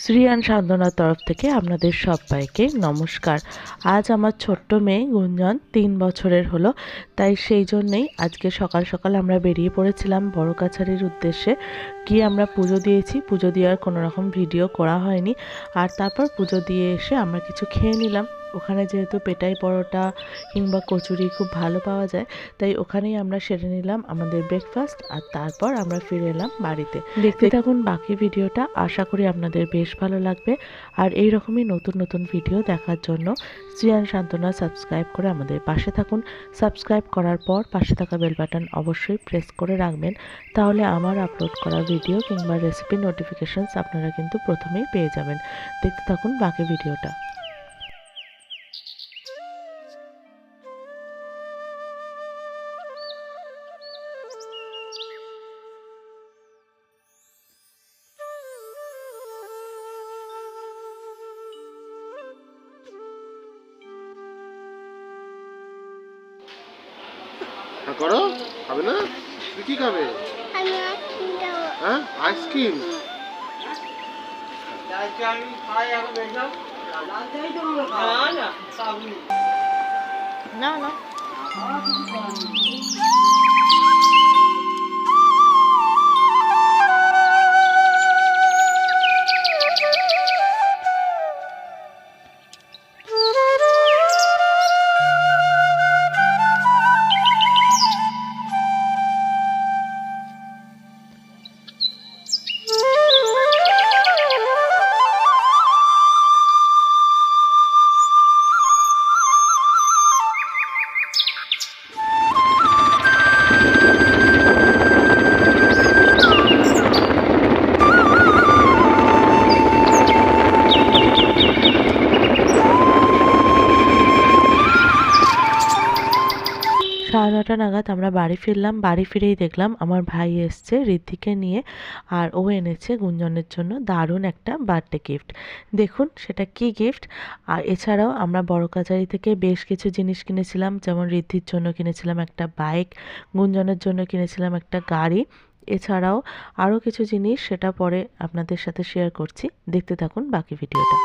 শ্রীয়ান সান্ত্বনার তরফ থেকে আপনাদের সবাইকে নমস্কার। আজ আমার ছোট্ট মেয়ে গুঞ্জন 3 বছরের হলো, তাই সেই জন্যেই আজকে সকাল সকাল আমরা বেরিয়ে পড়েছিলাম বড় কাছারির উদ্দেশ্যে। গিয়ে আমরা পুজো দিয়েছি, পুজো দেওয়ার কোনো রকম ভিডিও করা হয়নি। আর তারপর পুজো দিয়ে এসে আমরা কিছু খেয়ে নিলাম। ওখানে যেহেতু পেটাই পরোটা কিংবা কচুরি খুব ভালো পাওয়া যায়, তাই ওখানেই আমরা সেরে নিলাম আমাদের ব্রেকফাস্ট। আর তারপর আমরা ফিরে এলাম বাড়িতে। দেখতে থাকুন বাকি ভিডিওটা, আশা করি আপনাদের বেশ ভালো লাগবে। আর এই রকমই নতুন নতুন ভিডিও দেখার জন্য শ্রীয়ান সান্ত্বনা সাবস্ক্রাইব করে আমাদের পাশে থাকুন। সাবস্ক্রাইব করার পর পাশে থাকা বেল বাটন অবশ্যই প্রেস করে রাখবেন, তাহলে আমার আপলোড করা ভিডিও কিংবা রেসিপি নোটিফিকেশনস আপনারা কিন্তু প্রথমেই পেয়ে যাবেন। দেখতে থাকুন বাকি ভিডিওটা। হ্যাঁ করো, খাবে না? তুই কি খাবে? হ্যাঁ, আইসক্রিম। না না সাড়ে 9টা নাগাদ আমরা বাড়ি ফিরলাম। বাড়ি ফিরেই দেখলাম আমার ভাই এসছে ঋদ্ধিকে নিয়ে, আর ও এনেছে গুঞ্জনের জন্য দারুণ একটা বার্থডে গিফট। দেখুন সেটা কি গিফট। আর এছাড়াও আমরা বড় কাছারি থেকে বেশ কিছু জিনিস কিনেছিলাম, যেমন ঋদ্ধির জন্য কিনেছিলাম একটা বাইক, গুঞ্জনের জন্য কিনেছিলাম একটা গাড়ি। এছাড়াও আরও কিছু জিনিস, সেটা পরে আপনাদের সাথে শেয়ার করছি। দেখতে থাকুন বাকি ভিডিওটা।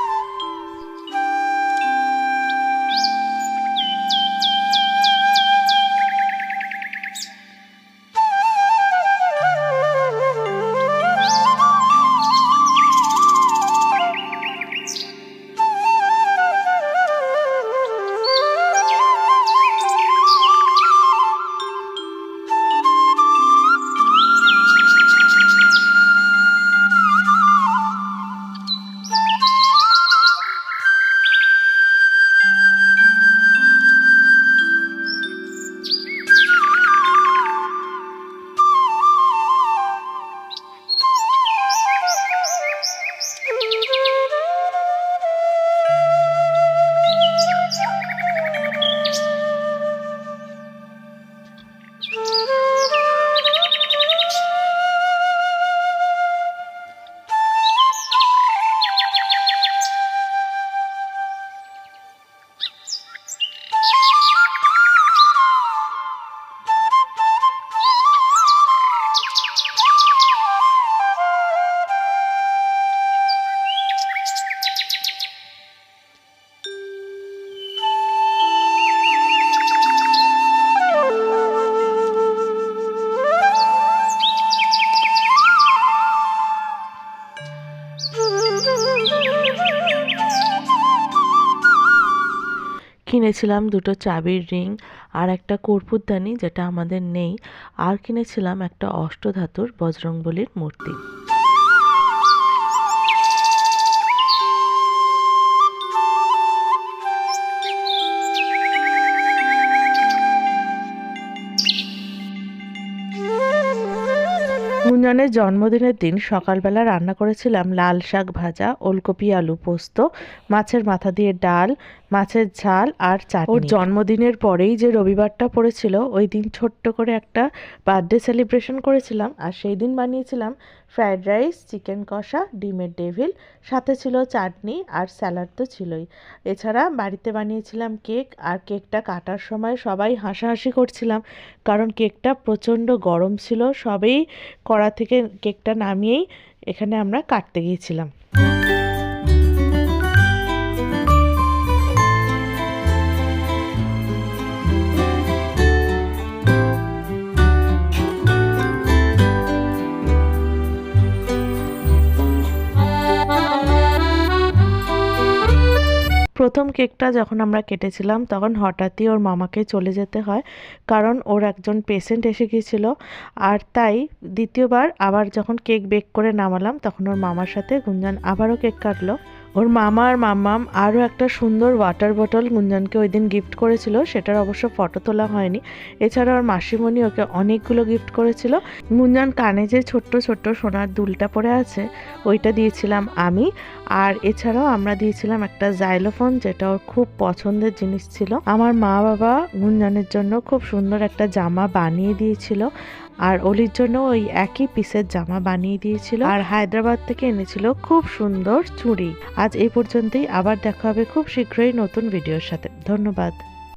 কিনেছিলাম দুটো চাবির রিং আর একটা কর্পূরদানি, যেটা আমাদের নেই। আর কিনেছিলাম একটা অষ্টধাতুর বজরংবলীর মূর্তি। গুঞ্জনের জন্মদিনের দিন সকালবেলা রান্না করেছিলাম লাল শাক ভাজা, ওলকপি আলু পোস্ত, মাছের মাথা দিয়ে ডাল, মাছের ঝাল আর চাটনি। ওর জন্মদিনের পরেই যে রবিবারটা পড়েছিল, ওই দিন ছোট্ট করে একটা বার্থডে সেলিব্রেশন করেছিলাম। আর সেই দিন বানিয়েছিলাম ফ্রায়েড রাইস, চিকেন কষা, ডিমের ডেভিল, সাথে ছিল চাটনি আর স্যালাড তো ছিলই। এছাড়া বাড়িতে বানিয়েছিলাম কেক, আর কেকটা কাটার সময় সবাই হাসাহাসি করছিলাম, কারণ কেকটা প্রচণ্ড গরম ছিল। সবেই কড়া থেকে কেকটা নামিয়েই এখানে আমরা কাটতে গিয়েছিলাম। প্রথম কেকটা যখন আমরা কেটেছিলাম তখন হঠাৎই ওর মামাকে চলে যেতে হয়, কারণ ওর একজন পেশেন্ট এসে গিয়েছিল। আর তাই দ্বিতীয়বার আবার যখন কেক বেক করে নামালাম তখন ওর মামার সাথে গুঞ্জন আবারও কেক কাটলো। ওর মামা আর মাম্মাম আরও একটা সুন্দর ওয়াটার বোতল গুঞ্জনকে ওই দিন গিফট করেছিল, সেটার অবশ্য ফটো তোলা হয়নি। এছাড়া ওর মাসিমণি ওকে অনেকগুলো গিফট করেছিল। গুঞ্জন কানে যে ছোট্ট ছোট্ট সোনার দুলটা পরে আছে ওইটা দিয়েছিলাম আমি। আর এছাড়াও আমরা দিয়েছিলাম একটা জাইলোফোন, যেটা ওর খুব পছন্দের জিনিস ছিল। আমার মা বাবা গুঞ্জনের জন্য খুব সুন্দর একটা জামা বানিয়ে দিয়েছিল, আর অলির জন্য ওই একই পিসের জামা বানিয়ে দিয়েছিল। আর হায়দ্রাবাদ থেকে এনেছিল খুব সুন্দর চুড়ি। আজ এই পর্যন্তই, আবার দেখা হবে খুব শীঘ্রই নতুন ভিডিওর সাথে। ধন্যবাদ।